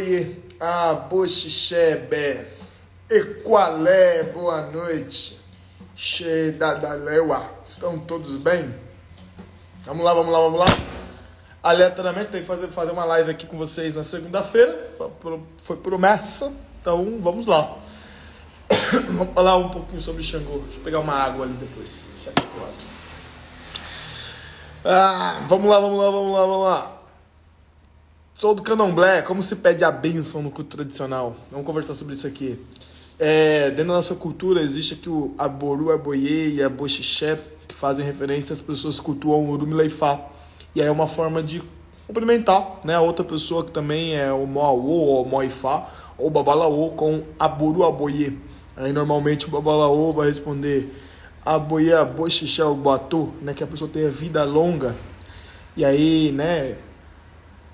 Oi, Aboxixebe, Equalé, boa noite, Xedadaleua, estão todos bem? Vamos lá. Aleatoriamente, tem que fazer uma live aqui com vocês na segunda-feira, foi promessa, então vamos lá. Vamos falar um pouquinho sobre Xangô, deixa eu pegar uma água ali depois, deixa aqui pro lado. Vamos lá. Sou do Candomblé, como se pede a bênção no culto tradicional? Vamos conversar sobre isso aqui. Dentro da nossa cultura existe aqui o Aboru, Aboye e Aboxixé, que fazem referência às pessoas que cultuam o Urumi Leifá. E aí é uma forma de cumprimentar, né, a outra pessoa que também é o Moaô ou o Moifá, ou Babalaô com Aboru, Aboye. Aí normalmente o Babalaô vai responder Aboye, Aboxixé, Obuatu, né, que a pessoa tenha vida longa. E aí, né,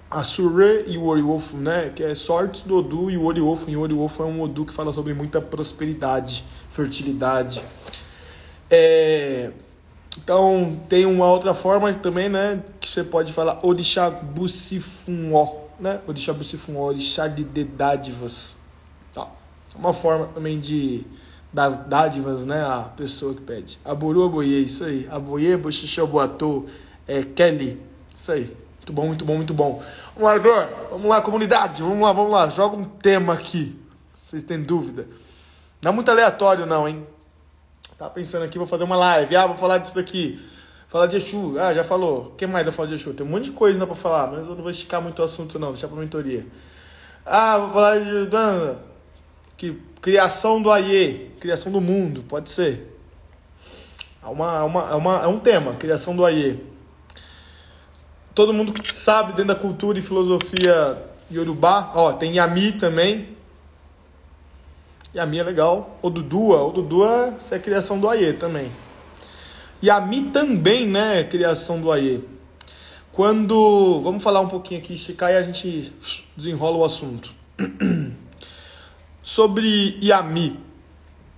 a Surre e o Oriofo, né, que é sortes do Odu e o Oriofo. E o Oriofo é um Odu que fala sobre muita prosperidade, fertilidade. Então, tem uma outra forma também, né, que você pode falar Orixá Bucifunó, né, Orixá Bucifunó, Orixá de dádivas. Tá. É uma forma também de dar dádivas, né, à pessoa que pede. Aboru, Aboye, isso aí. Aboye, Boxixé, Boatô, Kelly, isso aí. Muito bom. Vamos lá, agora. Vamos lá, comunidade. Vamos lá. Joga um tema aqui. Vocês têm dúvida? Não é muito aleatório, não, hein? Tava pensando aqui, vou fazer uma live. Vou falar disso daqui. Falar de Exu. Já falou. O que mais eu falo de Exu? Tem um monte de coisa ainda pra falar, mas eu não vou esticar muito o assunto, não. Deixar pra mentoria. Vou falar de criação do Aie. Criação do mundo. Pode ser. É um tema. Criação do Aie. Todo mundo sabe dentro da cultura e filosofia Yorubá. Tem Yami também. Yami é legal. Odudua, isso é criação do Aie também. Yami também, né, criação do Aie. Vamos falar um pouquinho aqui, esticar e a gente desenrola o assunto. Sobre Yami.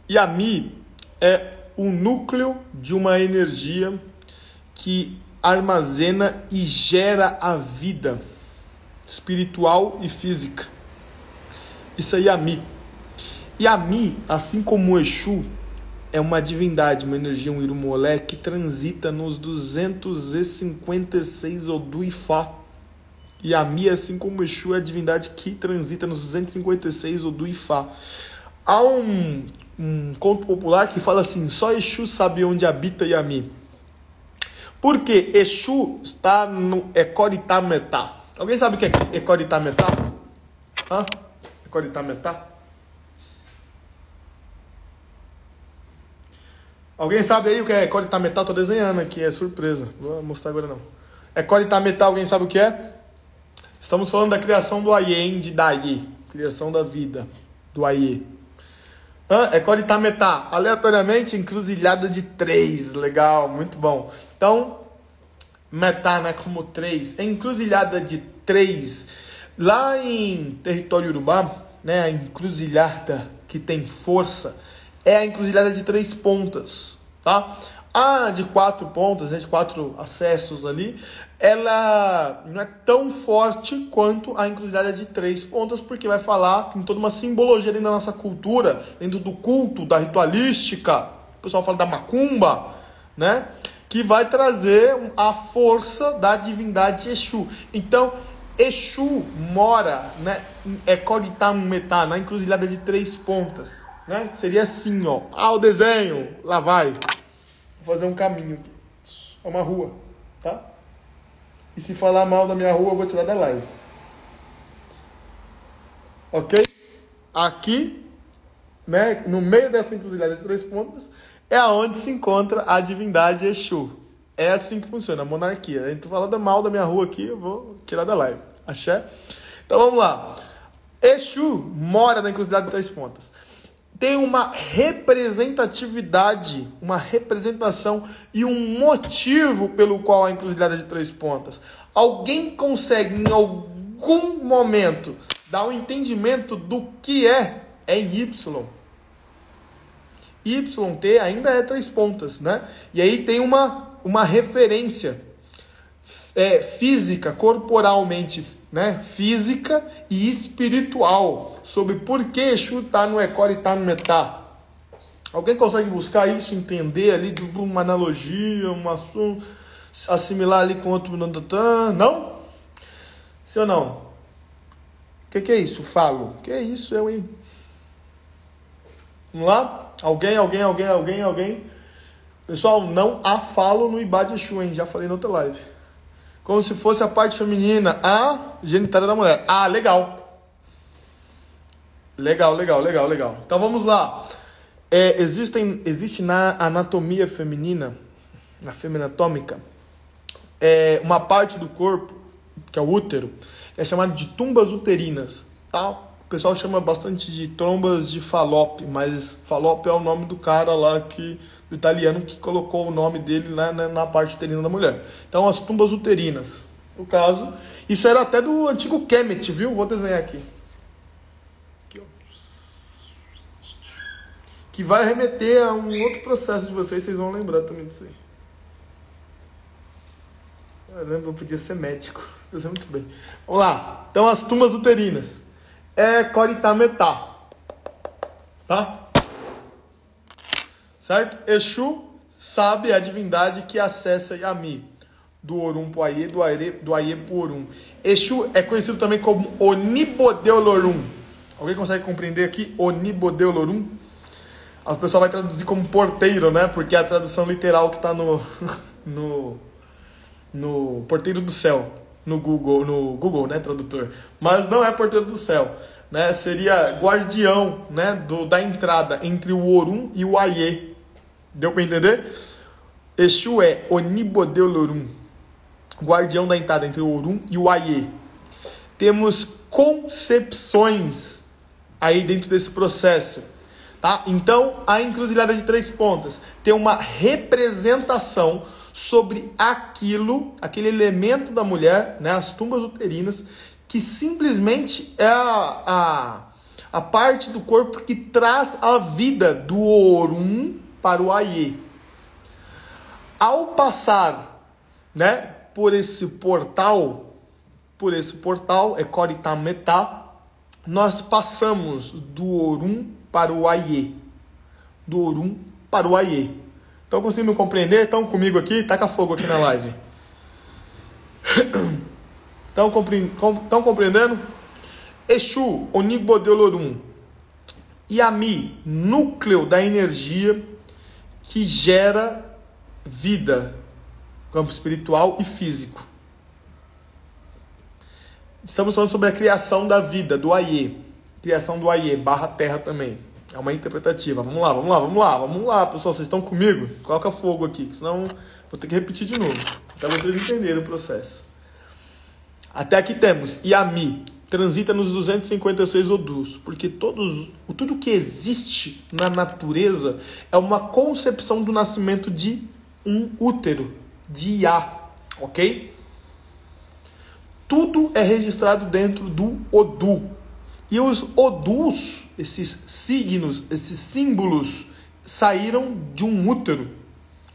Yami é o núcleo de uma energia que armazena e gera a vida espiritual e física. Isso é Yami. Yami, assim como o Exu, é uma divindade, uma energia, um Irumolé, que transita nos 256 Odu Ifá. Yami, assim como o Exu, é a divindade que transita nos 256 Odu Ifá. Há um conto popular que fala assim: só Exu sabe onde habita Yami. Porque Exu está no Ecoritametá. Alguém sabe o que é Ecoritametá? Ecoritametá? Alguém sabe aí o que é Ecoritametá? Estou desenhando aqui, é surpresa. Vou mostrar agora não. Ecoritametá, alguém sabe o que é? Estamos falando da criação do Aien de Daí. Criação da vida do Aie. Ecoritametá, aleatoriamente encruzilhada de 3, legal, muito bom. Então, metá, né, como 3, encruzilhada de 3. Lá em território Urubá, né, a encruzilhada que tem força é a encruzilhada de 3 pontas, tá? A de 4 pontas, né, de 4 acessos ali, ela não é tão forte quanto a encruzilhada de 3 pontas, porque vai falar, tem toda uma simbologia dentro da nossa cultura, dentro do culto, da ritualística, o pessoal fala da macumba, né, que vai trazer a força da divindade Exu. Então, Exu mora, né, em Ecoritametá, na encruzilhada de 3 pontas, né, seria assim, o desenho, lá vai, vou fazer um caminho aqui, é uma rua, tá? E se falar mal da minha rua, eu vou tirar da live. Ok? Aqui, né, no meio dessa encruzilhada de 3 pontas, é onde se encontra a divindade Exu. É assim que funciona, a monarquia. A gente falando mal da minha rua aqui, eu vou tirar da live. Axé? Então vamos lá. Exu mora na encruzilhada de 3 pontas. Tem uma representatividade, uma representação e um motivo pelo qual a encruzilhada de 3 pontas. Alguém consegue em algum momento dar um entendimento do que é em Y. YT ainda é 3 pontas, né? E aí tem uma referência física, corporalmente, né, física e espiritual, sobre por que Exu está no Ecora e está no Metá. Alguém consegue buscar isso, entender ali, uma analogia, assimilar ali com outro... Não? Sim ou não? O que é isso? Falo. Que é isso, eu, hein? Vamos lá? Alguém? Pessoal, não há falo no Ibá de Exu, hein? Já falei na outra live. Como se fosse a parte feminina, a genitália da mulher. Ah, legal. Legal. Então vamos lá. Existe na anatomia feminina, na fêmea anatômica, uma parte do corpo, que é o útero, é chamada de tumbas uterinas, tá? O pessoal chama bastante de trombas de Fallope, mas Fallope é o nome do cara lá, do italiano, que colocou o nome dele na parte uterina da mulher. Então, as tumbas uterinas. No caso, isso era até do antigo Kemet, viu? Vou desenhar aqui. Que vai remeter a um outro processo de vocês vão lembrar também disso aí. Eu podia ser médico. Eu sei muito bem. Vamos lá. Então, as tumbas uterinas. Ecora e Metá. Tá? Certo? Exu sabe a divindade que acessa Yami. Do Orum pro Aie, do Aie pro Orum. Exu é conhecido também como Onibodeolorum. Alguém consegue compreender aqui? Onibodeolorum? O pessoal vai traduzir como porteiro, né? Porque é a tradução literal que está no porteiro do céu, no Google, né, tradutor. Mas não é porteiro do céu, né? Seria guardião, né, da entrada entre o Orum e o Aie. Deu para entender? Exu é Onibodeolorum, guardião da entrada entre o Orum e o Aie. Temos concepções aí dentro desse processo. Tá? Então, a encruzilhada de 3 pontas tem uma representação sobre aquele elemento da mulher, né, as tumbas uterinas, que simplesmente é a parte do corpo que traz a vida do Orum para o Aie. Ao passar, né, por esse portal, Ecora e Metá, nós passamos do Orum para o Aie. Do Orum para o Aie. Estão conseguindo compreender? Estão comigo aqui? Taca fogo aqui na live. Estão compreendendo? Exu, Onibodeolorum. Yami, núcleo da energia que gera vida. Campo espiritual e físico. Estamos falando sobre a criação da vida, do Aie. Criação do Aie, barra terra também. É uma interpretativa. Vamos lá, pessoal. Vocês estão comigo? Coloca fogo aqui, senão vou ter que repetir de novo. Para vocês entenderem o processo. Até aqui temos Yami. Transita nos 256 Odus. Porque tudo que existe na natureza é uma concepção do nascimento de um útero. De Iá. Ok? Tudo é registrado dentro do Odu. E os Odus, esses signos, esses símbolos, saíram de um útero,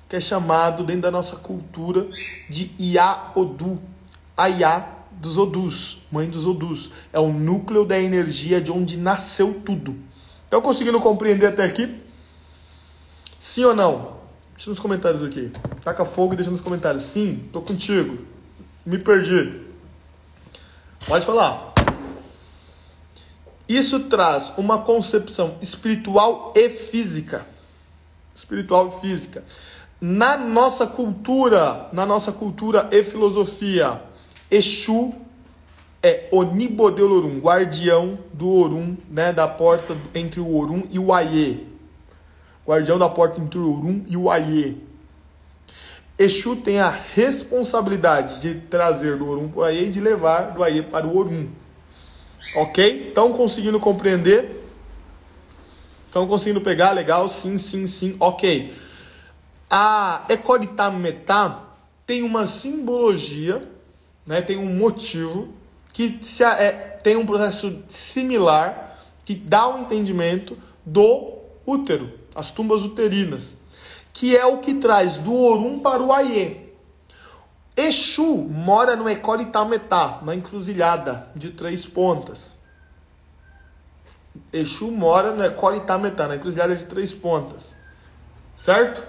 que é chamado, dentro da nossa cultura, de Iá-Odu. A Iá dos Odus, mãe dos Odus. É o núcleo da energia de onde nasceu tudo. Estão conseguindo compreender até aqui? Sim ou não? Deixa nos comentários aqui. Taca fogo e deixa nos comentários. Sim, tô contigo. Me perdi. Pode falar. Isso traz uma concepção espiritual e física. Na nossa cultura e filosofia, Exu é Onibodeolorum, guardião do Orum, né, da porta entre o Orum e o Aie. Guardião da porta entre o Orum e o Aie. Exu tem a responsabilidade de trazer do Orum para o Aie e de levar do Aie para o Orum. Ok? Estão conseguindo compreender? Estão conseguindo pegar? Legal? Sim. Ok. A Ecora e Metá tem uma simbologia, né? Tem um motivo que tem um processo similar que dá um entendimento do útero, as tumbas uterinas, que é o que traz do Orum para o Aie. Exu mora no Ecolitametá, na encruzilhada de 3 pontas. Exu mora no Ecolitametá, na encruzilhada de 3 pontas. Certo?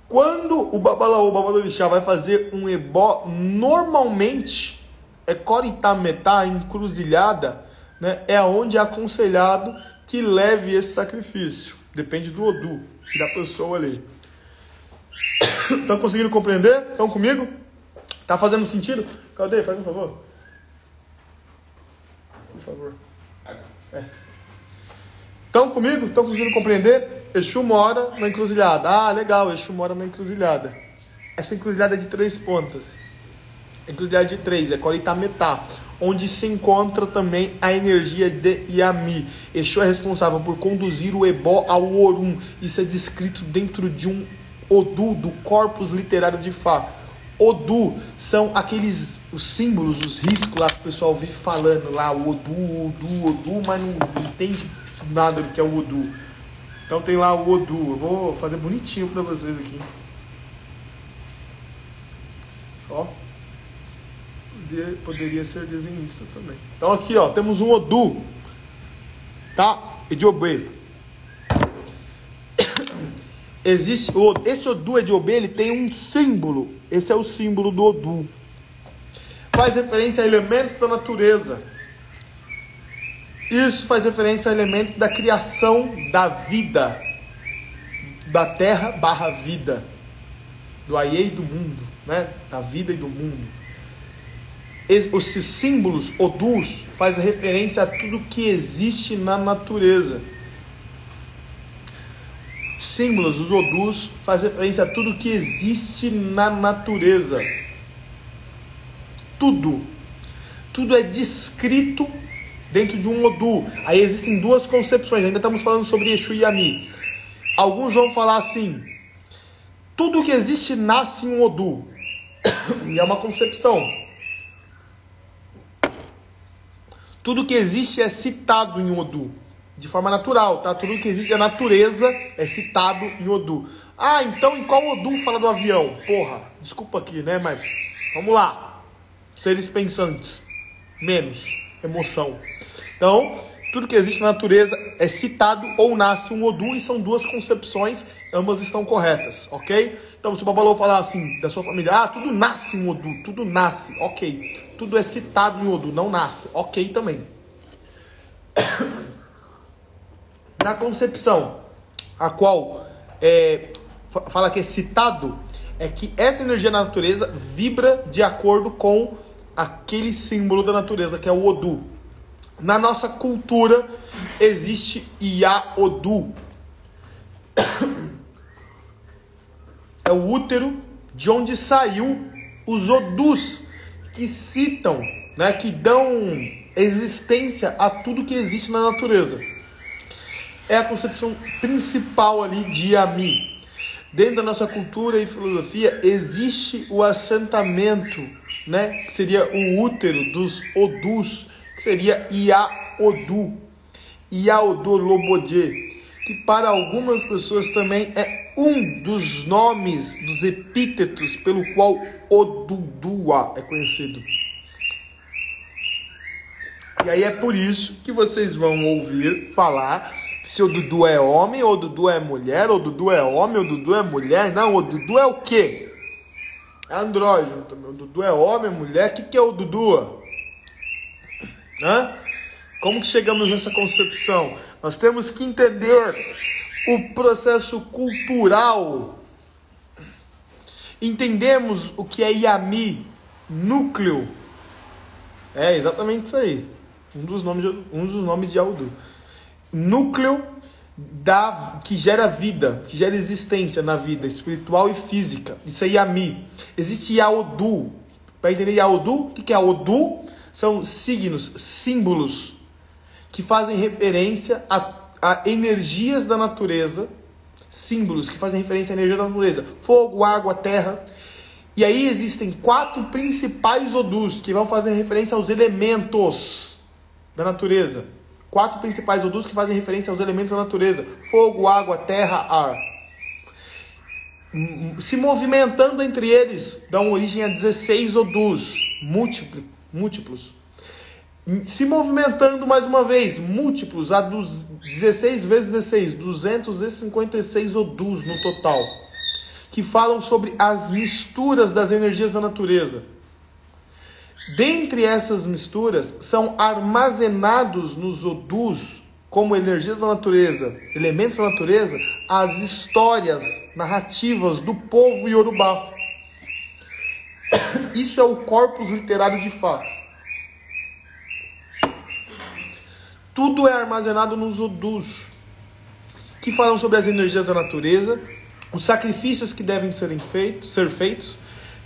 Quando o Babalaô, o Babalorixá, vai fazer um ebó, normalmente, Ecolitametá, encruzilhada, né, é onde é aconselhado que leve esse sacrifício. Depende do Odu da pessoa ali. Estão conseguindo compreender? Estão comigo? Tá fazendo sentido? Caldeia, faz um favor. Por favor. Estão comigo? Estão conseguindo compreender? Exu mora na encruzilhada. Ah, legal, Exu mora na encruzilhada. Essa encruzilhada é de 3 pontas. Encruzilhada de 3, Ecolitametá, onde se encontra também a energia de Yami. Exu é responsável por conduzir o ebó ao Orum. Isso é descrito dentro de um Odu, do corpus literário de Fá. Odu são aqueles os símbolos, os riscos lá que o pessoal vive falando lá, o Odu, mas não entende nada do que é o Odu. Então tem lá o Odu. Eu vou fazer bonitinho para vocês aqui. Ó. Poderia ser desenhista também. Então aqui, ó, temos um Odu, tá? Ediobê. Existe esse Odu Ediobê, ele tem um símbolo. Esse é o símbolo do Odu. Faz referência a elementos da natureza. Isso faz referência a elementos da criação da vida, da terra barra vida, do Aie e do mundo, né? Da vida e do mundo. Esses símbolos Odus faz referência a tudo que existe na natureza. Símbolos, os Odus, faz referência a tudo que existe na natureza. Tudo é descrito dentro de um Odu. Aí existem 2 concepções, ainda estamos falando sobre Exu e Yami. Alguns vão falar assim: tudo que existe nasce em um Odu. E é uma concepção. Tudo que existe é citado em Odu, de forma natural, tá? Tudo que existe da natureza é citado em Odu. Ah, então em qual Odu fala do avião? Porra, desculpa aqui, né? Mas vamos lá. Seres pensantes. Menos emoção. Então, tudo que existe na natureza é citado ou nasce um Odu, e são 2 concepções, ambas estão corretas, ok? Então, se o Babalô falar assim, da sua família, tudo nasce em Odu, tudo nasce, ok. Tudo é citado em Odu, não nasce, ok também. Na concepção, a qual fala que é citado, é que essa energia da natureza vibra de acordo com aquele símbolo da natureza, que é o Odu. Na nossa cultura, existe Ia-Odu. É o útero de onde saiu os Odus, que citam, né, que dão existência a tudo que existe na natureza. É a concepção principal ali de Yami. Dentro da nossa cultura e filosofia, existe o assentamento, né, que seria o útero dos Odus, que seria Ia-Odu, Ia-Odu Lobodje, que para algumas pessoas também é um dos nomes, dos epítetos pelo qual Odudua é conhecido. E aí é por isso que vocês vão ouvir falar se o Dudu é homem, ou o Dudu é mulher, ou o Dudu é homem, ou o Dudu é mulher. Não, o Dudu é o quê? É andrógeno também. O Dudu é homem, mulher. O que é o Dudu? Hã? Como que chegamos nessa concepção? Nós temos que entender o processo cultural. Entendemos o que é Yami, núcleo. É exatamente isso aí. Um dos nomes de Odu. Núcleo que gera vida, que gera existência na vida espiritual e física. Isso é Yami. Existe Ia-Odu. Para entender Ia-Odu, o que é Odu? São signos, símbolos que fazem referência a energias da natureza. Símbolos que fazem referência à energia da natureza. Fogo, água, terra. E aí existem 4 principais Odus que vão fazer referência aos elementos da natureza. 4 principais Odus que fazem referência aos elementos da natureza. Fogo, água, terra, ar. se movimentando entre eles, dão origem a 16 Odus, múltiplos. Se movimentando mais uma vez, múltiplos, a 16 vezes 16, 256 Odus no total, que falam sobre as misturas das energias da natureza. Dentre essas misturas, são armazenados nos Odus, como energias da natureza, elementos da natureza, as histórias narrativas do povo Yorubá. Isso é o corpus literário de Fá. Tudo é armazenado nos Odus, que falam sobre as energias da natureza, os sacrifícios que devem ser feitos,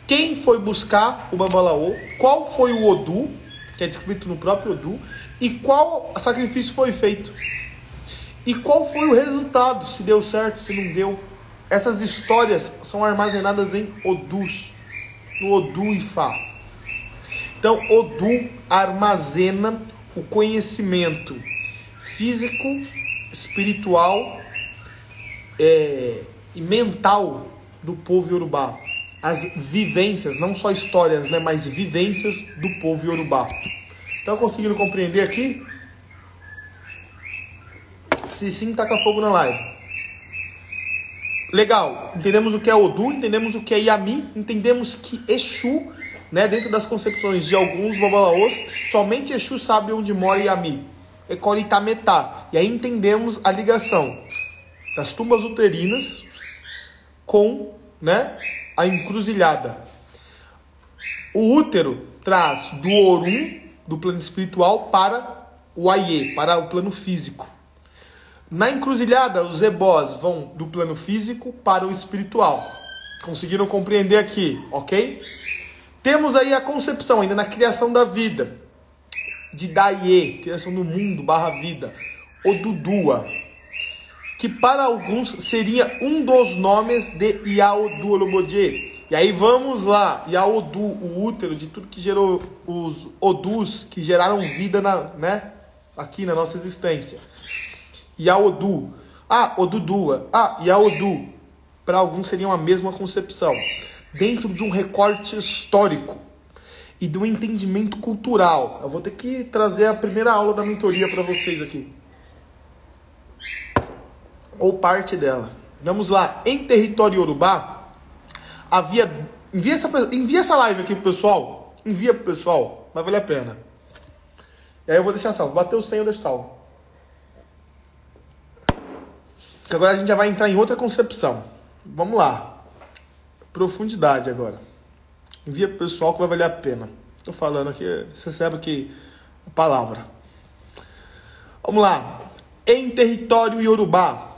quem foi buscar o Babalaô, qual foi o Odu, que é descrito no próprio Odu, e qual sacrifício foi feito. E qual foi o resultado, se deu certo, se não deu. Essas histórias são armazenadas em Odus, no Odu e Fá. Então, Odu armazena o conhecimento físico, espiritual e mental do povo Yorubá. As vivências, não só histórias, né, mas vivências do povo Yorubá. Estão conseguindo compreender aqui? Se sim, taca fogo na live. Legal, entendemos o que é Odu, entendemos o que é Yami, entendemos que Exu, né, dentro das concepções de alguns babalaôs, somente Exu sabe onde mora Yami. Ecoritametá. E aí entendemos a ligação das tumbas uterinas com, né, a encruzilhada. O útero traz do Orum, do plano espiritual, para o Aie, para o plano físico. Na encruzilhada, os ebós vão do plano físico para o espiritual. Conseguiram compreender aqui, ok? Temos aí a concepção, ainda na criação da vida, de Daie, criação do mundo, /vida, Odudua, que para alguns seria um dos nomes de Yaodu Olobodje. E aí vamos lá, Yaodu, o útero de tudo que gerou os Odus, que geraram vida aqui na nossa existência. Yaodu, Odudua, Yaodu, para alguns seriam a mesma concepção, dentro de um recorte histórico e de um entendimento cultural. Eu vou ter que trazer a primeira aula da mentoria para vocês aqui, ou parte dela. Vamos lá. Em território Yorubá, havia... Envia essa live aqui pro pessoal. Envia pro pessoal. Vai valer a pena. E aí eu vou deixar salvo. Bateu 100, eu deixo salvo. Porque agora a gente já vai entrar em outra concepção. Vamos lá. Profundidade agora. Envia pro pessoal que vai valer a pena. Estou falando aqui, você sabe que a palavra. Vamos lá. Em território Yorubá,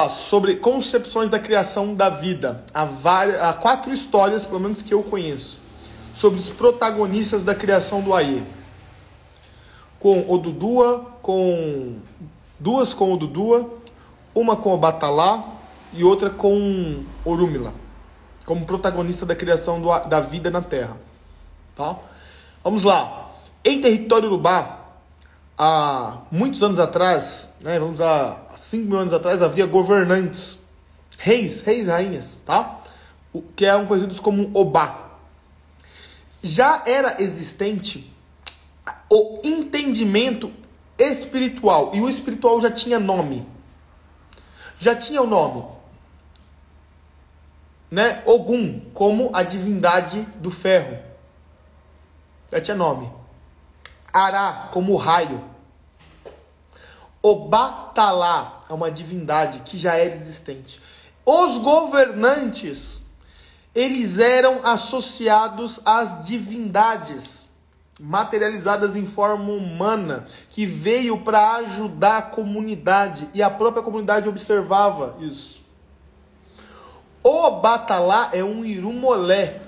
sobre concepções da criação da vida. Há 4 histórias, pelo menos que eu conheço, sobre os protagonistas da criação do Aie. Duas com Odudua, uma com Obatalá e outra com Orúmila, como protagonista da criação da vida na Terra. Tá? Vamos lá. Em território Yorubá, há muitos anos atrás, né, vamos a 5 mil anos atrás, havia governantes, reis e rainhas, tá? Que eram conhecidos como Obá. Já era existente o entendimento espiritual, e o espiritual já tinha nome. Já tinha o nome, né? Ogum, como a divindade do ferro. Já tinha nome. Ará, como o raio. Obatalá é uma divindade que já era existente. Os governantes, eles eram associados às divindades materializadas em forma humana, que veio para ajudar a comunidade, e a própria comunidade observava isso. Obatalá é um irumolé,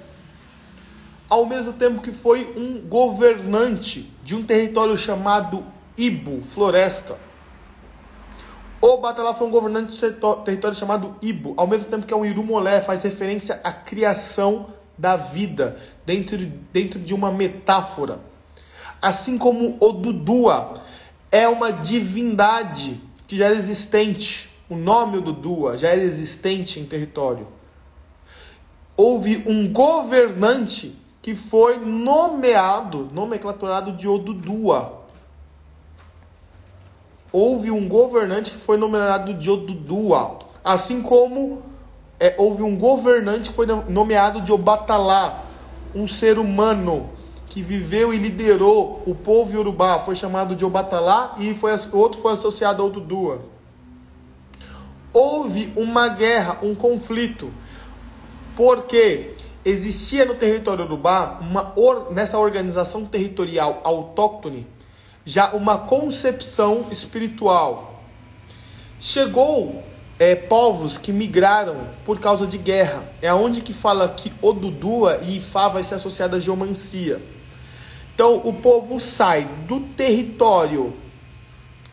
ao mesmo tempo que foi um governante de um território chamado Ibo, floresta. Obatalá foi um governante de um território chamado Ibo, ao mesmo tempo que é um irumolé, faz referência à criação da vida, dentro de uma metáfora. Assim como Odudua é uma divindade que já era existente, o nome Odudua já era existente em território. Houve um governante que foi nomenclaturado de Odudua. Houve um governante que foi nomeado de Odudua. Assim como houve um governante que foi nomeado de Obatalá. Um ser humano que viveu e liderou o povo Yorubá foi chamado de Obatalá e outro foi associado a Odudua. Houve uma guerra, um conflito, porque existia no território Yorubá, nessa organização territorial autóctone, já uma concepção espiritual. Chegou povos que migraram por causa de guerra. É onde que fala que Odudua e Ifá vai ser associada à geomancia. Então o povo sai do território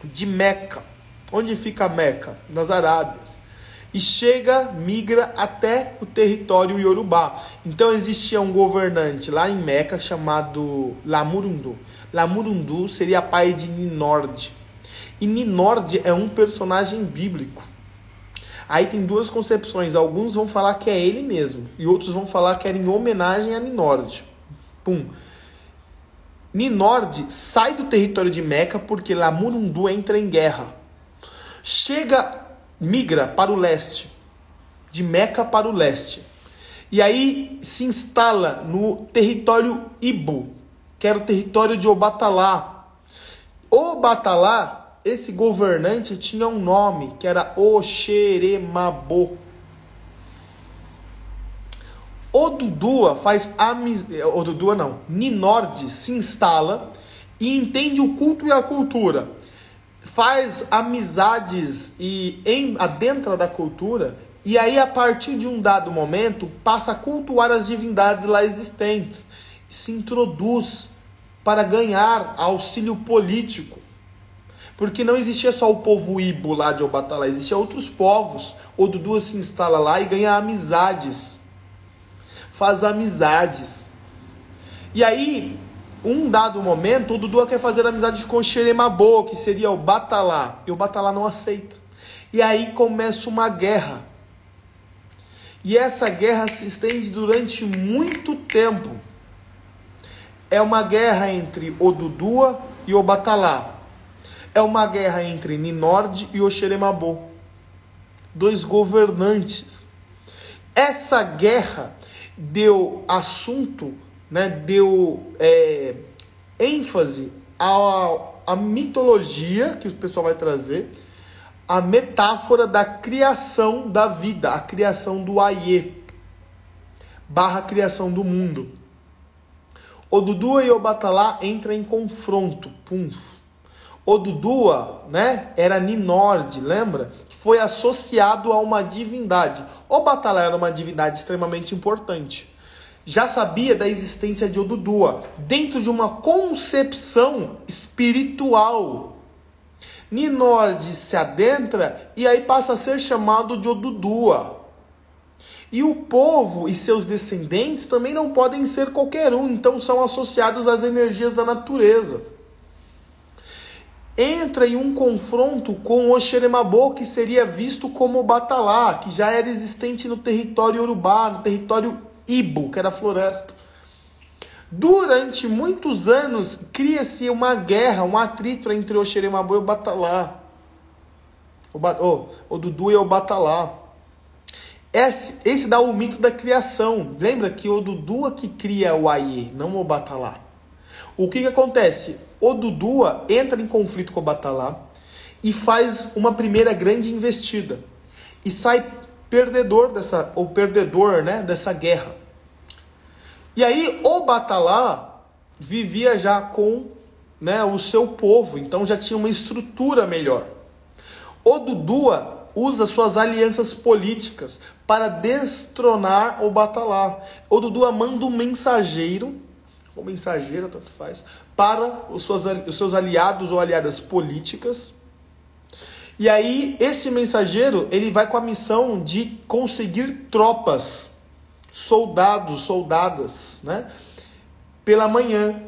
de Meca, onde fica Meca, nas Arábias, e migra até o território Yorubá. Então existia um governante lá em Meca chamado Lamurundu. Lamurundu seria pai de Ninord. E Ninord é um personagem bíblico. Aí tem duas concepções. Alguns vão falar que é ele mesmo, e outros vão falar que era em homenagem a Ninord. Ninord sai do território de Meca porque Lamurundu entra em guerra. Migra para o leste, de Meca para o leste. E aí se instala no território Ibo, que era o território de Obatalá. Obatalá, esse governante, tinha um nome, que era Oxeremabô. Ninord se instala e entende o culto e a cultura. Faz amizades e adentra da cultura. E aí, a partir de um dado momento, passa a cultuar as divindades lá existentes. Se introduz para ganhar auxílio político. Porque não existia só o povo Ibo lá de Obatalá, existiam outros povos. Odudua se instala lá e ganha amizades. Faz amizades. E aí, um dado momento, o Odudua quer fazer amizade com o Xeremabô, que seria o Batalá. E o Batalá não aceita. E aí começa uma guerra. E essa guerra se estende durante muito tempo. É uma guerra entre Odudua e Obatalá. É uma guerra entre Ninord e Oxeremabô. Dois governantes. Essa guerra deu assunto, deu ênfase à mitologia que o pessoal vai trazer, a metáfora da criação da vida, a criação do Aie, / criação do mundo. Odudua e Obatalá entram em confronto. Odudua, era Ninord, lembra? Foi associado a uma divindade. Obatalá era uma divindade extremamente importante. Já sabia da existência de Odudua, dentro de uma concepção espiritual. Ninord se adentra e aí passa a ser chamado de Odudua. E o povo e seus descendentes também não podem ser qualquer um, então são associados às energias da natureza. Entra em um confronto com o Xeremabô, que seria visto como Obatalá, que já era existente no território Yorubá, no território Ibo, que era a floresta. Durante muitos anos, cria-se uma guerra, um atrito entre o Xeremabô e o Obatalá. Odudua e Obatalá. Esse dá o mito da criação. Lembra que Odudua que cria o Aie, não o Obatalá. O que acontece? Odudua entra em conflito com o Obatalá e faz uma primeira grande investida. E sai perdedor dessa guerra. E aí Obatalá vivia já com o seu povo, então já tinha uma estrutura melhor. Odudua usa suas alianças políticas para destronar Obatalá. Odudua manda um mensageiro, ou mensageira, tanto faz, para os seus aliados ou aliadas políticas. E aí, esse mensageiro, ele vai com a missão de conseguir tropas, soldados, soldadas, pela manhã.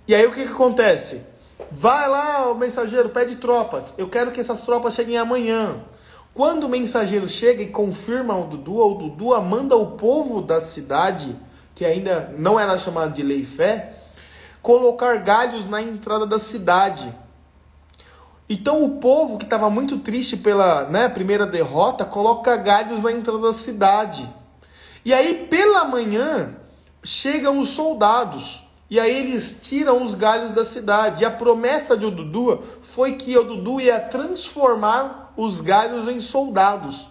E aí, o que acontece? Vai lá, o mensageiro, pede tropas. Eu quero que essas tropas cheguem amanhã. Quando o mensageiro chega e confirma o Dudua manda o povo da cidade, que ainda não era chamado de lei e fé, colocar galhos na entrada da cidade. Então o povo, que estava muito triste pela primeira derrota, coloca galhos na entrada da cidade. E aí, pela manhã, chegam os soldados. E aí eles tiram os galhos da cidade. E a promessa de Odudua foi que Odudua ia transformar os galhos em soldados.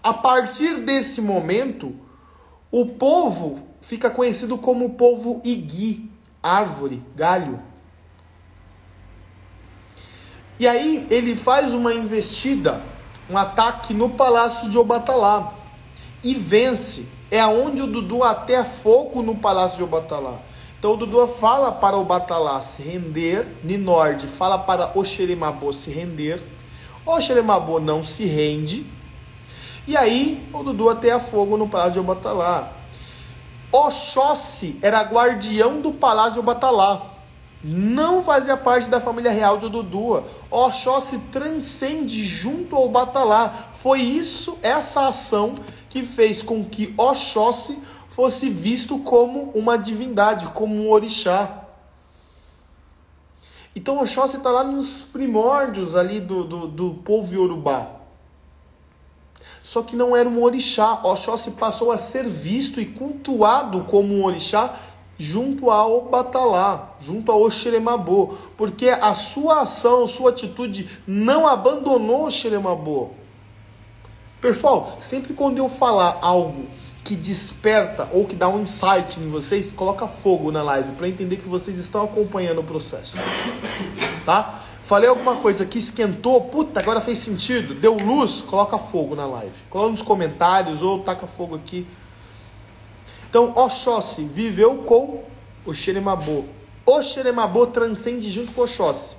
A partir desse momento, o povo fica conhecido como o povo Igui, árvore, galho. E aí ele faz uma investida, um ataque no palácio de Obatalá. E vence. É onde o Dudua até fogo no palácio de Obatalá. Então o Dudua fala para Obatalá se render, Ninord fala para Oxeremabô se render, Oxeremabô não se rende, e aí o Dudua até fogo no palácio de Obatalá. Oxóssi era guardião do palácio de Obatalá, não fazia parte da família real de Odudua. Oxóssi transcende junto ao Obatalá. Foi essa ação que fez com que Oxóssi fosse visto como uma divindade, como um orixá. Então Oxóssi está lá nos primórdios ali do povo Yorubá. Só que não era um orixá. Oxóssi passou a ser visto e cultuado como um orixá junto ao Obatalá, junto ao Oxeremabô, porque a sua ação, sua atitude não abandonou Oxeremabô. Pessoal, sempre quando eu falar algo que desperta ou que dá um insight em vocês, coloca fogo na live para entender que vocês estão acompanhando o processo, tá? Falei alguma coisa que esquentou, puta, agora fez sentido, deu luz, coloca fogo na live, coloca nos comentários ou taca fogo aqui. Então, Oxóssi viveu com Oxeremabô. Oxeremabô transcende junto com Oxóssi.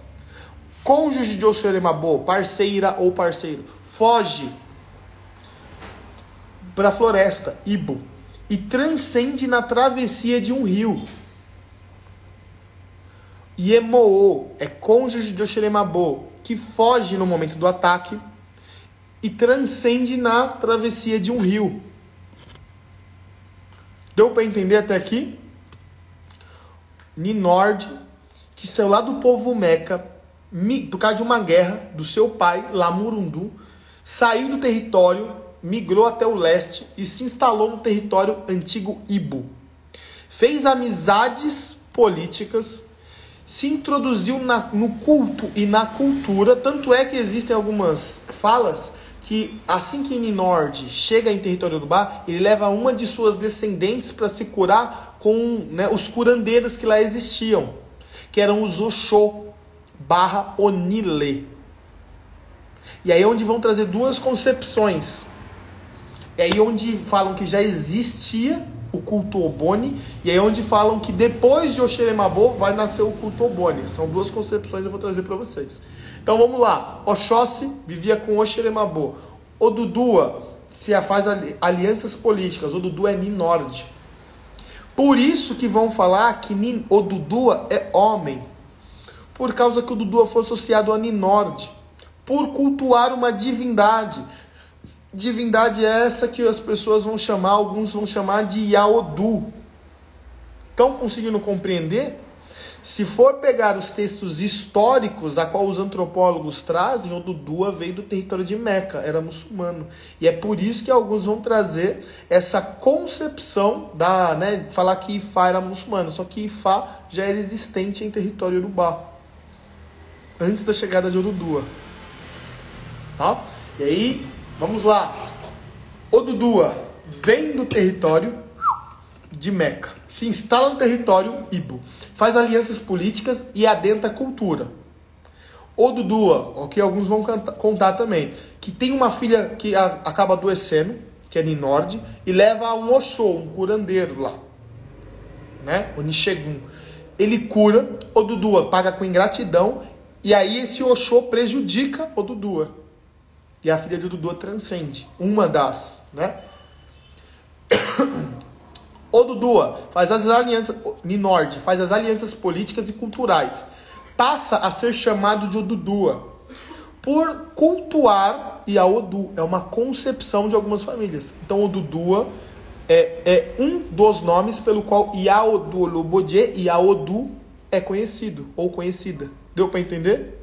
Cônjuge de Oxeremabô, parceira ou parceiro, foge para a floresta, Ibo, e transcende na travessia de um rio. Iemoô é cônjuge de Oxeremabô, que foge no momento do ataque e transcende na travessia de um rio. Deu para entender até aqui? Ninord, que saiu lá do povo Meca, por causa de uma guerra do seu pai, Lamurundu, saiu do território, migrou até o leste e se instalou no território antigo Ibo. Fez amizades políticas, se introduziu no culto e na cultura, tanto é que existem algumas falas que assim que Ninord chega em território Yorubá, ele leva uma de suas descendentes para se curar com os curandeiros que lá existiam, que eram os Oxô / Onile. E aí é onde vão trazer duas concepções. É aí onde falam que já existia o culto Oboni, e aí onde falam que depois de Oxeremabô vai nascer o culto Oboni. São duas concepções que eu vou trazer para vocês. Então vamos lá. Oxóssi vivia com Oxeremabô. Odudua se faz alianças políticas. Odudua é Ninord. Por isso que vão falar que Odudua é homem. Por causa que Odudua foi associado a Ninord. Por cultuar uma divindade. Divindade é essa que as pessoas vão chamar, alguns vão chamar de Yaodu. Estão conseguindo compreender? Se for pegar os textos históricos a qual os antropólogos trazem, Odudua veio do território de Meca, era muçulmano. E é por isso que alguns vão trazer essa concepção falar que Ifá era muçulmano. Só que Ifá já era existente em território Yorubá, antes da chegada de Odudua. Tá? E aí, vamos lá. Odudua vem do território de Meca, se instala no território Ibo, faz alianças políticas e adentra a cultura. Odudua, o que alguns vão contar também, que tem uma filha que acaba adoecendo, que é Ninord, e leva a um Oxô, um curandeiro lá, o Nishegun. Ele cura, Odudua paga com ingratidão, e aí esse Oxô prejudica Odudua. E a filha de Odudua transcende, uma das, Odudua faz as alianças, Ninord faz as alianças políticas e culturais. Passa a ser chamado de Odudua. por cultuar Iaodu. É uma concepção de algumas famílias. Então, Odudua é um dos nomes pelo qual Iaodu Olobodje, Iaodu, é conhecido ou conhecida. Deu para entender?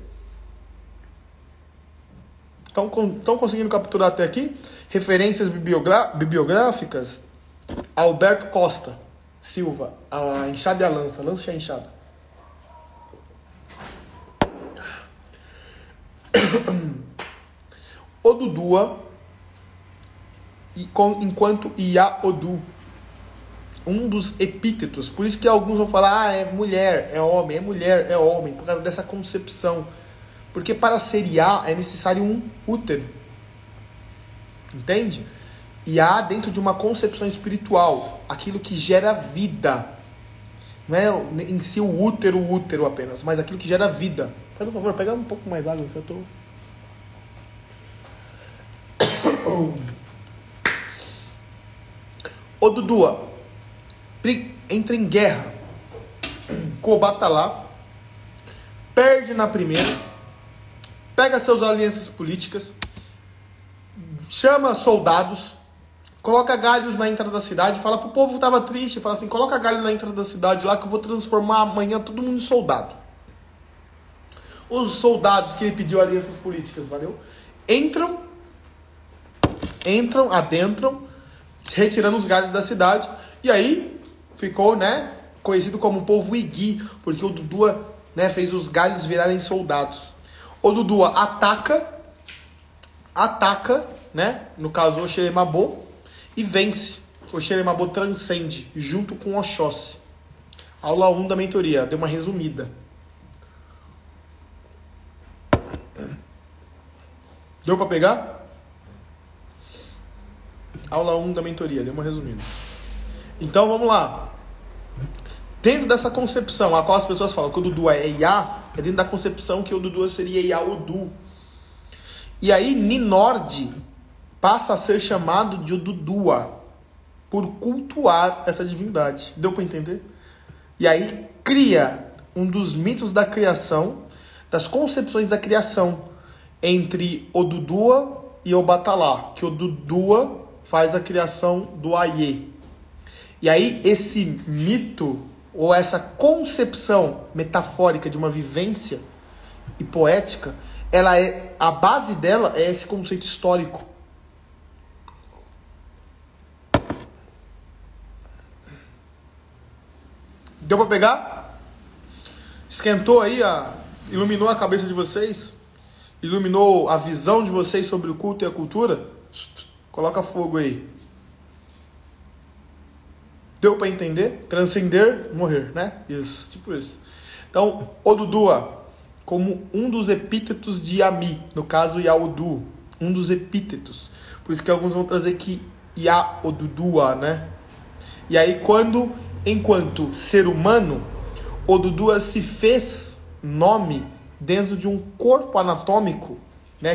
Estão conseguindo capturar até aqui? Referências bibliográficas. Alberto Costa Silva, a enxada e a lança e a enxada. Odudua, enquanto Iaodu, um dos epítetos. Por isso que alguns vão falar, é mulher, é homem, é mulher, é homem, por causa dessa concepção. Porque para ser Iá é necessário um útero. Entende? Iá dentro de uma concepção espiritual, aquilo que gera vida. Não é em si o útero apenas, mas aquilo que gera vida. Faz um favor, pega um pouco mais água que eu tô... Odudua entra em guerra com o Batalá, perde na primeira, pega suas alianças políticas, chama soldados, coloca galhos na entrada da cidade, fala pro povo que tava triste, fala assim, coloca galho na entrada da cidade lá que eu vou transformar amanhã todo mundo em soldado. Os soldados que ele pediu alianças políticas, valeu? Adentram, retirando os galhos da cidade, e aí ficou, conhecido como o povo Igui, porque o Odudua, fez os galhos virarem soldados. O Odudua ataca, no caso Oxeremabô, e vence. Oxeremabô transcende, junto com Oxóssi. Aula 1 da mentoria, deu uma resumida. Deu para pegar? Aula 1 da mentoria, deu uma resumida. Então vamos lá. Dentro dessa concepção, a qual as pessoas falam que o Odudua é Iá, é dentro da concepção que o Odudua seria Iaodu. E aí Ninorde passa a ser chamado de Odudua, por cultuar essa divindade. Deu para entender? E aí cria um dos mitos da criação, das concepções da criação, entre Odudua e Obatalá, que Odudua faz a criação do Aie. E aí esse mito, ou essa concepção metafórica de uma vivência e poética, a base dela é esse conceito histórico. Deu para pegar? Esquentou aí, iluminou a cabeça de vocês? Iluminou a visão de vocês sobre o culto e a cultura? Coloca fogo aí. Deu para entender? Transcender, morrer, Isso, tipo isso. Então, Odudua, como um dos epítetos de Yami, no caso Iaodu, um dos epítetos. Por isso que alguns vão trazer que Iaodudua, E aí, enquanto ser humano, Odudua se fez nome dentro de um corpo anatômico,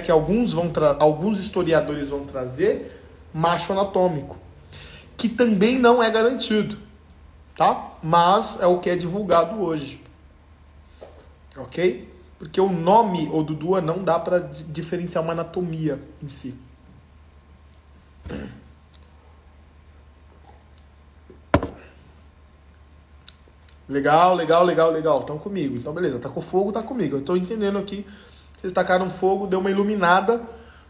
que alguns historiadores vão trazer, macho anatômico, que também não é garantido, tá? Mas é o que é divulgado hoje, ok? Porque o nome Odudua não dá para diferenciar uma anatomia em si. Legal. Estão comigo. Então, beleza. Tá com fogo, tá comigo. Eu tô entendendo aqui. Vocês tacaram fogo, deu uma iluminada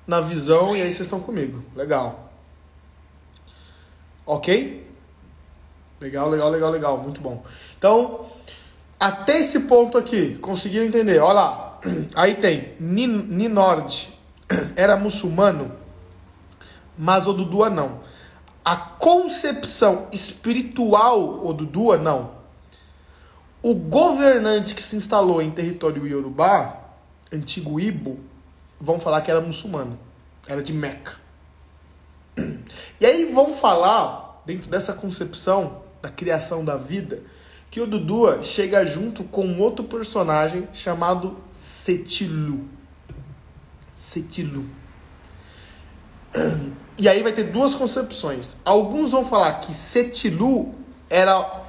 na visão e aí vocês estão comigo. Legal. Ok? Legal. Muito bom. Então, até esse ponto aqui, conseguiram entender? Olha lá. Aí tem Ninorde era muçulmano, mas Odudua não. A concepção espiritual Odudua não. O governante que se instalou em território Yorubá, antigo Ibo, vão falar que era muçulmano. Era de Meca. E aí vão falar, dentro dessa concepção da criação da vida, que Odudua chega junto com outro personagem chamado Setilu. E aí vai ter duas concepções. Alguns vão falar que Setilu era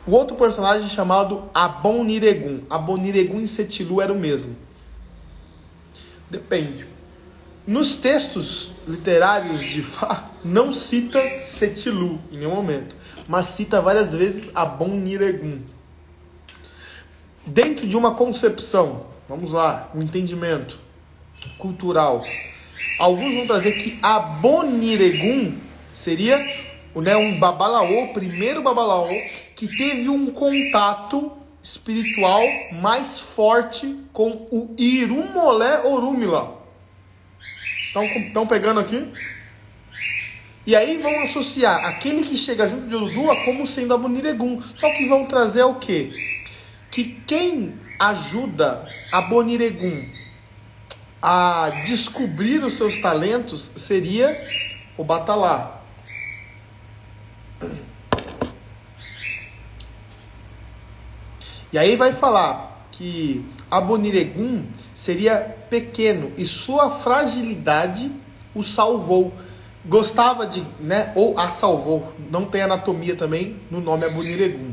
o outro personagem chamado Aboniregun. Aboniregun e Setilu era o mesmo. Depende. Nos textos literários de Ifá, não cita Setilu em nenhum momento, mas cita várias vezes Aboniregun. Dentro de uma concepção, vamos lá, um entendimento cultural, alguns vão trazer que Aboniregun seria, né, um babalaô, o primeiro babalaô, que teve um contato espiritual mais forte com o Irumolé Orúmila. Estão pegando aqui? E aí vão associar aquele que chega junto de Odudua como sendo Aboniregun. Só que vão trazer o quê? Que quem ajuda Aboniregun a descobrir os seus talentos seria o Batalá. E aí vai falar que Aboniregun seria pequeno e sua fragilidade o salvou. Gostava de, né, ou a salvou. Não tem anatomia também no nome Aboniregun.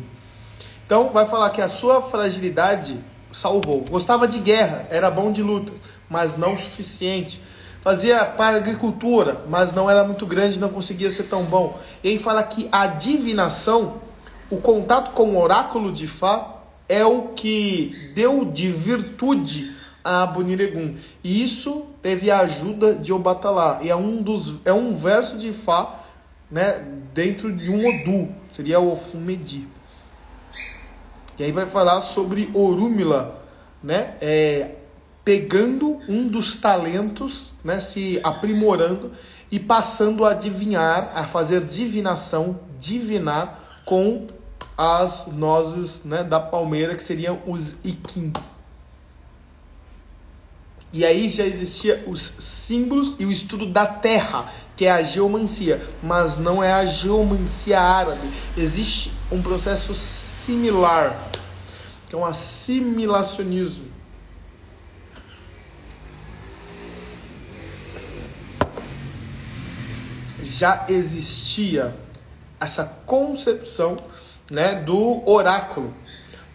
Então vai falar que a sua fragilidade salvou. Gostava de guerra, era bom de luta, mas não o suficiente. Fazia para a agricultura, mas não era muito grande, não conseguia ser tão bom. E aí fala que a divinação, o contato com o oráculo de Ifá, é o que deu de virtude a Aboniregun. E isso teve a ajuda de Obatalá. E é um verso de Ifá, né, dentro de um Odu. Seria o Ofumedi. E aí vai falar sobre Orúmila, né, pegando um dos talentos, né, se aprimorando e passando a adivinhar, a fazer divinação, divinar com as nozes, né, da palmeira, que seriam os Ikim. E aí já existia os símbolos e o estudo da terra, que é a geomancia, mas não é a geomancia árabe. Existe um processo similar, que é um assimilacionismo. Já existia essa concepção, né, do oráculo.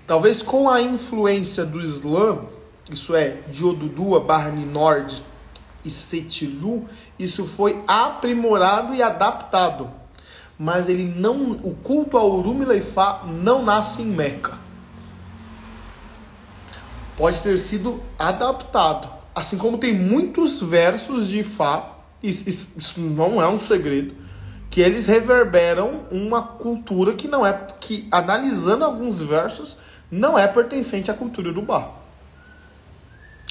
Talvez com a influência do Islã, isso é, de Odudua, Barney-Nord e Setilu, isso foi aprimorado e adaptado. Mas o culto a Orúmila e Ifá não nasce em Meca. Pode ter sido adaptado. Assim como tem muitos versos de Ifá, isso não é um segredo, que eles reverberam uma cultura que não é, que analisando alguns versos, não é pertencente à cultura Urubá.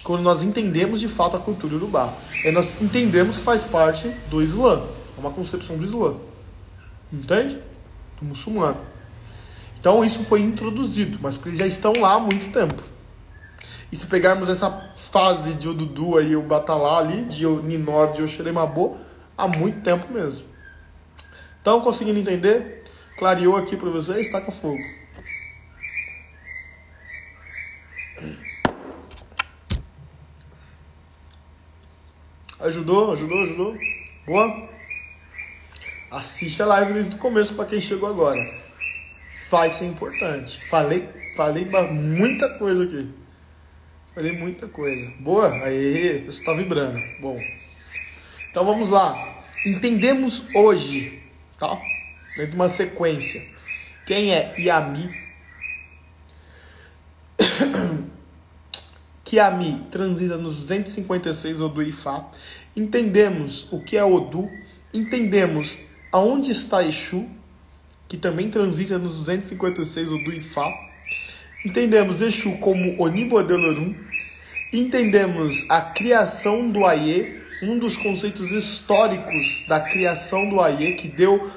Quando nós entendemos de fato a cultura Urubá, nós entendemos que faz parte do Islã, é uma concepção do Islã, entende? Do muçulmano. Então isso foi introduzido, mas porque eles já estão lá há muito tempo. E se pegarmos essa fase de Odudua e o Batalá ali, de Ninor, de Oxeremabô, há muito tempo mesmo. Estão conseguindo entender? Clareou aqui para vocês? Taca fogo. Ajudou? Boa? Assiste a live desde o começo para quem chegou agora. Vai ser importante. Falei muita coisa aqui. Falei muita coisa. Boa? Aí, isso tá vibrando. Bom. Então vamos lá. Entendemos hoje, tá? Dentro de uma sequência. Quem é Iami? Que Iami transita nos 256 Odu e Ifá. Entendemos o que é Odu. Entendemos aonde está Exu, que também transita nos 256 Odu e Ifá. Entendemos Exu como Onibodelorum. Entendemos a criação do Aie, um dos conceitos históricos da criação do Aie, que deu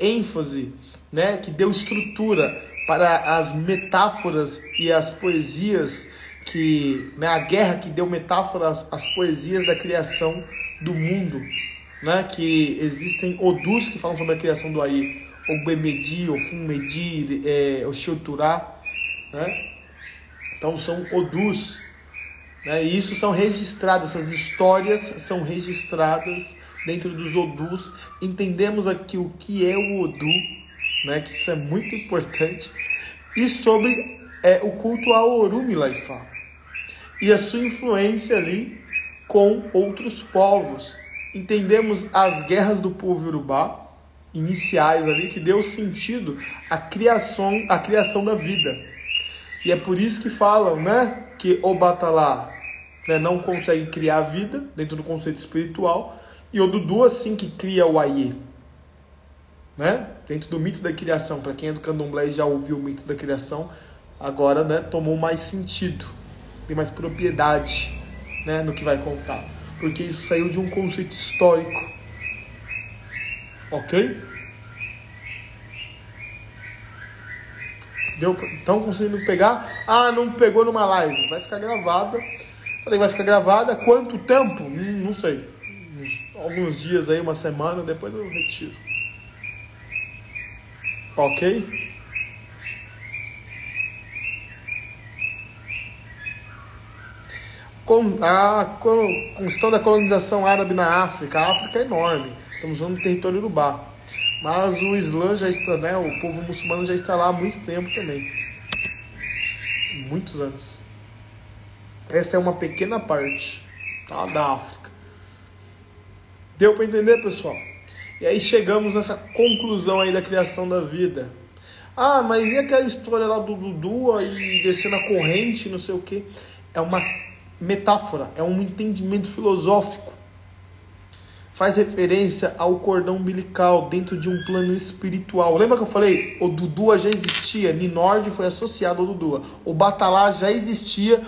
ênfase, né, que deu estrutura para as metáforas e as poesias, né, a guerra que deu metáforas às poesias da criação do mundo, né, que existem Odus que falam sobre a criação do Aie, Ogbemedi, Ofumedi, Oxioturá, né? Então são Odus, né? E isso são registrados, essas histórias são registradas dentro dos Odus. Entendemos aqui o que é o Odu, né? Que isso é muito importante, e sobre o culto a Orúmila e Ifá e a sua influência ali com outros povos. Entendemos as guerras do povo Yorubá, iniciais ali, que deu sentido à criação da vida. E é por isso que falam, né, que Obatalá, né, não consegue criar a vida dentro do conceito espiritual, e Odudu assim que cria o Aie, né, dentro do mito da criação. Para quem é do candomblé e já ouviu o mito da criação, agora, né, tomou mais sentido, tem mais propriedade, né, no que vai contar, porque isso saiu de um conceito histórico. Ok? Deu? Então conseguindo pegar? Ah, não pegou numa live. Vai ficar gravada. Falei, vai ficar gravada. Quanto tempo? Não sei. Alguns dias aí, uma semana, depois eu retiro. Ok? Com a questão da colonização árabe na África. A África é enorme. Estamos falando do território Urubá. Mas o Islã já está, né? O povo muçulmano já está lá há muito tempo também. Muitos anos. Essa é uma pequena parte, tá, da África. Deu para entender, pessoal? E aí chegamos nessa conclusão aí da criação da vida. Ah, mas e aquela história lá do Dudu aí descendo a corrente, não sei o quê? É uma metáfora, é um entendimento filosófico. Faz referência ao cordão umbilical dentro de um plano espiritual. Lembra que eu falei? O Dudua já existia, Ninord foi associado ao Dudua. O Batalá já existia,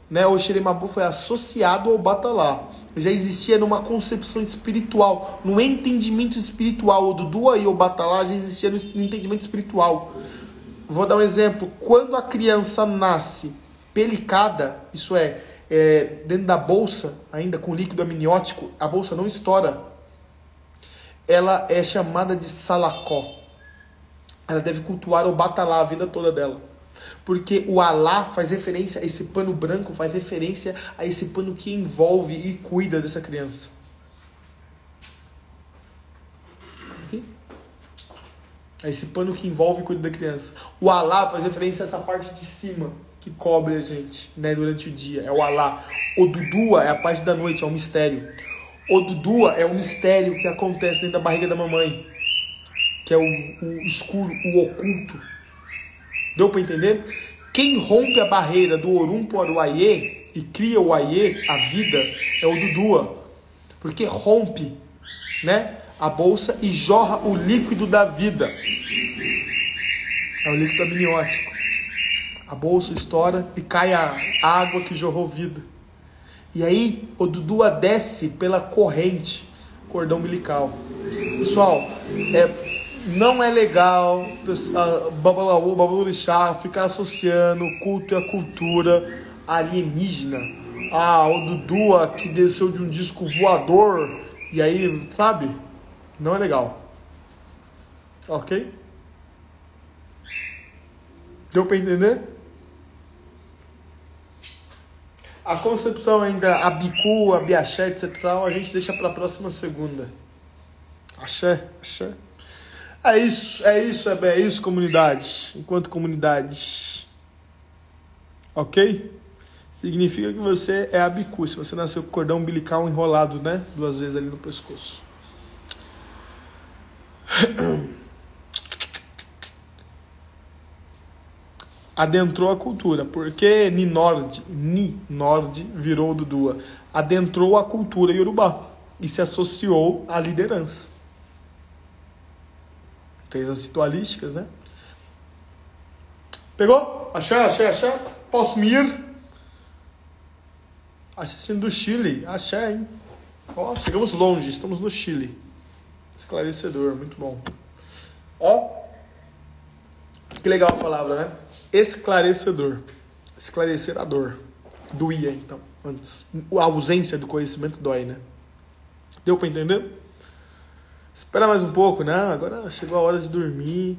né? O Xeremabu foi associado ao Batalá. Já existia numa concepção espiritual, no entendimento espiritual. O Dudua e o Batalá já existia no entendimento espiritual. Vou dar um exemplo. Quando a criança nasce pelicada, isso é, dentro da bolsa, ainda com líquido amniótico, a bolsa não estoura. Ela é chamada de salacó. Ela deve cultuar o Batalá a vida toda dela. Porque o Alá faz referência a esse pano branco, faz referência a esse pano que envolve e cuida dessa criança. A esse pano que envolve e cuida da criança. O Alá faz referência a essa parte de cima que cobre a gente, né, durante o dia. É o Alá. O Dudua é a parte da noite, é um mistério. O Dudua é um mistério que acontece dentro da barriga da mamãe, que é o escuro, o oculto. Deu para entender? Quem rompe a barreira do Orum para o Aie e cria o Aie, a vida, é o Dudua. Porque rompe, né, a bolsa e jorra o líquido da vida. É o líquido amniótico. A bolsa estoura e cai a água que jorrou vida. E aí o Dudua desce pela corrente, cordão umbilical. Pessoal, não é legal Babalaú, Babalorixá ficar associando o culto e a cultura alienígena. Ah, o Dudua que desceu de um disco voador. E aí, sabe? Não é legal. Ok? Deu para entender? A concepção ainda, a bicu, a biaxé, etc. A gente deixa para a próxima segunda. Axé, axé. É isso, comunidade. Enquanto comunidade. Ok? Significa que você é a bicu. Se você nasceu com o cordão umbilical enrolado, né? 2 vezes ali no pescoço. Adentrou a cultura, porque Ninord virou Dudua, adentrou a cultura iorubá e se associou à liderança. Fez as ritualísticas, né? Pegou? Axé. Posso me ir? Assistindo do Chile. Axé, hein? Ó, chegamos longe, estamos no Chile. Esclarecedor, muito bom. Ó, que legal a palavra, né? Esclarecedor. Esclarecer a dor. Doía, então. Antes. A ausência do conhecimento dói, né? Deu pra entender? Espera mais um pouco, né? Agora chegou a hora de dormir.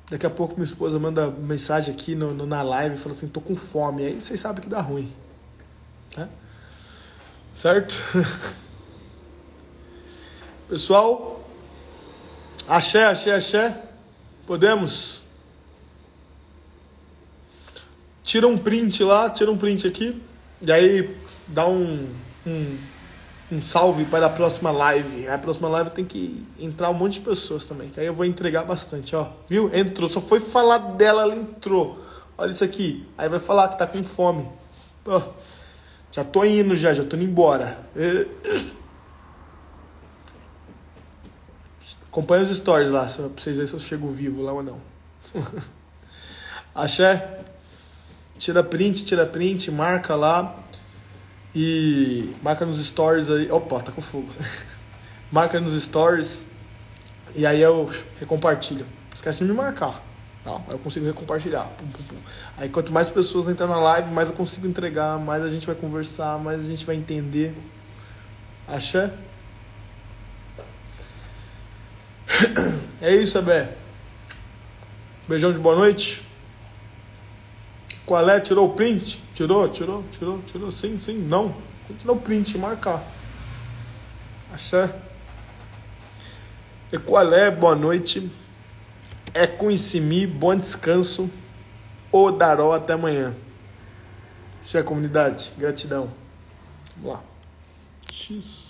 Daqui a pouco minha esposa manda mensagem aqui na live e fala assim, tô com fome. Aí vocês sabem que dá ruim. Né? Certo? Pessoal, axé. Podemos? Tira um print aqui, e aí dá um um salve para a próxima live. A próxima live tem que entrar um monte de pessoas também, que aí eu vou entregar bastante, ó. Viu? Entrou, só foi falar dela, ela entrou. Olha isso aqui. Aí vai falar que tá com fome. Ó, já tô indo já tô indo embora. Acompanha os stories lá, pra vocês verem se eu chego vivo lá ou não. Axé? Tira print, marca lá. E marca nos stories aí. Opa, tá com fogo. Marca nos stories. E aí eu recompartilho. Esquece de me marcar. Tá? Aí eu consigo recompartilhar. Pum, pum, pum. Aí quanto mais pessoas entrar na live, mais eu consigo entregar, mais a gente vai conversar, mais a gente vai entender. Axé? É isso, Abé. Beijão de boa noite. Qual é? Tirou o print? Tirou. Sim, não. Tirou o print, marcar. Axé. E qual é? Boa noite. É com Issimi, bom descanso. O Daró, até amanhã. Axé, comunidade. Gratidão. Vamos lá. X.